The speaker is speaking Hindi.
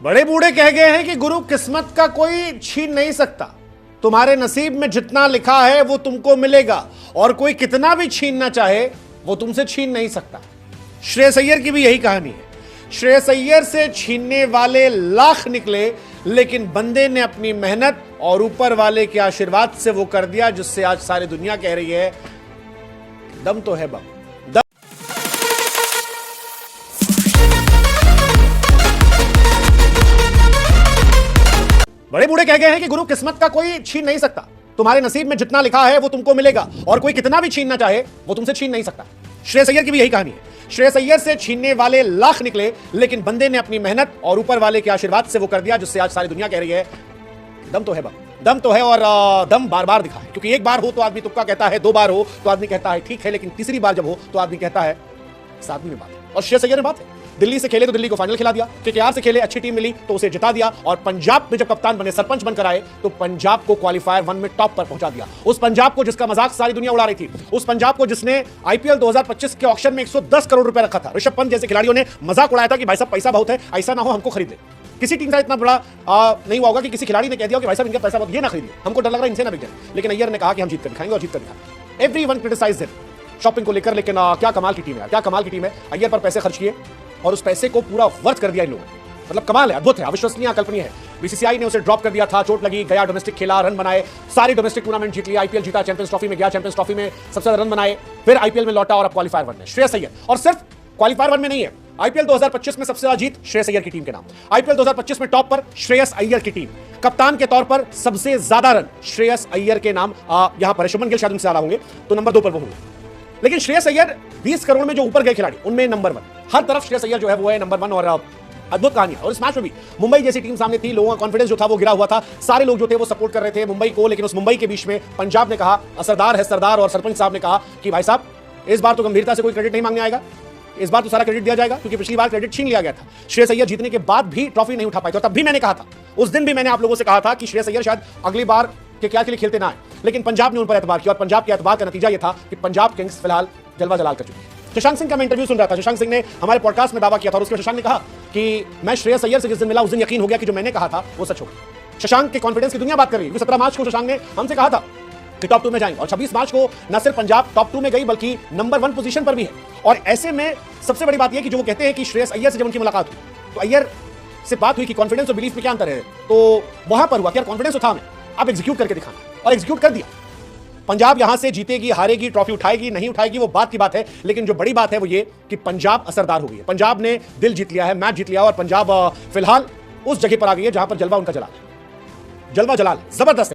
बड़े बूढ़े कह गए हैं कि गुरु किस्मत का कोई छीन नहीं सकता। तुम्हारे नसीब में जितना लिखा है वो तुमको मिलेगा और कोई कितना भी छीनना चाहे वो तुमसे छीन नहीं सकता। श्रेयस अय्यर की भी यही कहानी है। श्रेयस अय्यर से छीनने वाले लाख निकले, लेकिन बंदे ने अपनी मेहनत और ऊपर वाले के आशीर्वाद से वो कर दिया जिससे आज सारी दुनिया कह रही है दम तो है बम। बड़े बूढ़े कह गए हैं कि गुरु किस्मत का कोई छीन नहीं सकता। तुम्हारे नसीब में जितना लिखा है वो तुमको मिलेगा और कोई कितना भी छीनना चाहे वो तुमसे छीन नहीं सकता। श्रेयस अय्यर की भी यही कहानी है। श्रेयस अय्यर से छीनने वाले लाख निकले, लेकिन बंदे ने अपनी मेहनत और ऊपर वाले के आशीर्वाद से वो कर दिया जिससे आज सारी दुनिया कह रही है दम तो है बम। दम तो है और दम बार बार दिखा है, क्योंकि एक बार हो तो आदमी तुक्का कहता है, दो बार हो तो आदमी कहता है ठीक है, लेकिन तीसरी बार जब हो तो आदमी कहता है इस आदमी में बात है। और श्रेयस अय्यर में बात है। दिल्ली से खेले तो दिल्ली को फाइनल खिला दिया, केकेआर से खेले अच्छी टीम मिली तो उसे जिता दिया, और पंजाब में जब कप्तान बने, सरपंच बनकर आए तो पंजाब को क्वालीफायर 1 में टॉप पर पहुंचा दिया। उस पंजाब को जिसका मजाक सारी दुनिया उड़ा रही थी, उस पंजाब को जिसने आईपीएल 2025 के ऑक्शन में 110 करोड़ रुपए रखा था। ऋषभ पंत जैसे खिलाड़ियों ने मजाक उड़ाया था कि भाई साहब पैसा बहुत है, ऐसा ना हो हमको खरीद ले। किसी टीम का इतना बड़ा नहीं हुआ होगा कि किसी खिलाड़ी ने कह दिया कि भाई साहब इनका पैसा बहुत, ये ना खरीदिए, हमको डर लग रहा है इनसे ना बिक जाए। लेकिन अय्यर ने कहा कि हम जीत कर दिखाएंगे और जीत कर दिखाएंगे। एवरीवन क्रिटिसाइज्ड हिम शॉपिंग को लेकर, लेकिन क्या कमाल की टीम है, क्या कमाल की टीम है। अय्यर पर पैसे खर्च किए और उस पैसे को पूरा वर्थ कर दिया इन लोगों ने। मतलब कमाल है, अद्भुत है, अविश्वसनीय, अकल्पनीय है। बीसीसीआई ने उसे ड्रॉप कर दिया था, चोट लगी, गया डोमेस्टिक खेला, रन बनाए, सारी डोमेस्टिक टूर्नामेंट जीत लिया, आईपीएल जीता, चैंपियंस ट्रॉफी में गया, चैंपियंस ट्रॉफी में सबसे ज्यादा रन बनाए, फिर आईपीएल में लौटा और अब क्वालीफायर 1 में श्रेयस अय्यर। और सिर्फ क्वालीफायर 1 में नहीं है, आईपीएल 2025 में सबसे ज्यादा जीत श्रेयस अय्यर की टीम के नाम। आईपीएल 2025 में टॉप पर श्रेयस अय्यर की टीम। कप्तान के तौर पर सबसे ज्यादा रन श्रेयस अय्यर के नाम। यहां पर शुभमन गिल शायद उनसे ज्यादा होंगे, तो नंबर 2 पर वो होंगे। लेकिन श्रेयस अय्यर 20 करोड़ में जो ऊपर गए खिलाड़ी उनमें नंबर 1। हर तरफ श्रेयस अय्यर जो है वो है नंबर 1 और अद्भुत कहानी है। और इस मैच में भी मुंबई जैसी टीम सामने थी, लोगों का कॉन्फिडेंस जो था वो गिरा हुआ था, सारे लोग जो थे वो सपोर्ट कर रहे थे मुंबई को। लेकिन उस मुंबई के बीच में पंजाब ने कहा, असरदार है सरदार, और सरपंच साहब ने कहा कि भाई साहब इस बार तो गंभीरता से कोई क्रेडिट नहीं मांगने आएगा, इस बार तो सारा क्रेडिट दिया जाएगा, क्योंकि पिछली बार क्रेडिट छीन लिया गया था। श्रेयस अय्यर जीतने के बाद भी ट्रॉफी नहीं उठा पाए थे। तब भी मैंने कहा था, उस दिन भी मैंने आप लोगों से कहा था कि श्रेयस अय्यर शायद अगली बार केकेआर के लिए खेलते ना आए, लेकिन पंजाब ने उन पर एतबार किया और पंजाब के एतबार का नतीजा यह था कि पंजाब किंग्स फिलहाल जलवा जलाल कर चुकी है। शशांक सिंह का मैं इंटरव्यू सुन रहा था, शशांक सिंह ने हमारे पॉडकास्ट में दावा किया था और उसके शशांक ने कहा कि मैं श्रेयस अय्यर से जिस दिन मिला उस दिन यकीन हो गया कि जो मैंने कहा था वो सच हो गया। शशांक के कॉन्फिडेंस की दुनिया बात कर रही है। 17 मार्च को शशांक ने हमसे कहा था कि टॉप 2 में जाएंगे, और 26 मार्च को न सिर्फ पंजाब टॉप 2 में गई बल्कि नंबर 1 पोजीशन पर भी है। और ऐसे में सबसे बड़ी बात यह कि जो वो कहते हैं कि श्रेयस अय्यर से जब उनकी मुलाकात हुई तो अय्यर से बात हुई कि कॉन्फिडेंस और बिलीफ में क्या अंतर है, तो वहां पर हुआ कि यार कॉन्फिडेंस तो था हमें, अब एग्जीक्यूट करके दिखाना, और एग्जीक्यूट कर दिया। पंजाब यहां से जीतेगी, हारेगी, ट्रॉफी उठाएगी, नहीं उठाएगी, वो बात की बात है, लेकिन जो बड़ी बात है वो ये कि पंजाब असरदार हो गई है। पंजाब ने दिल जीत लिया है, मैच जीत लिया, और पंजाब फिलहाल उस जगह पर आ गई है जहां पर जलवा उनका जलाल है। जलवा जलाल जबरदस्त है।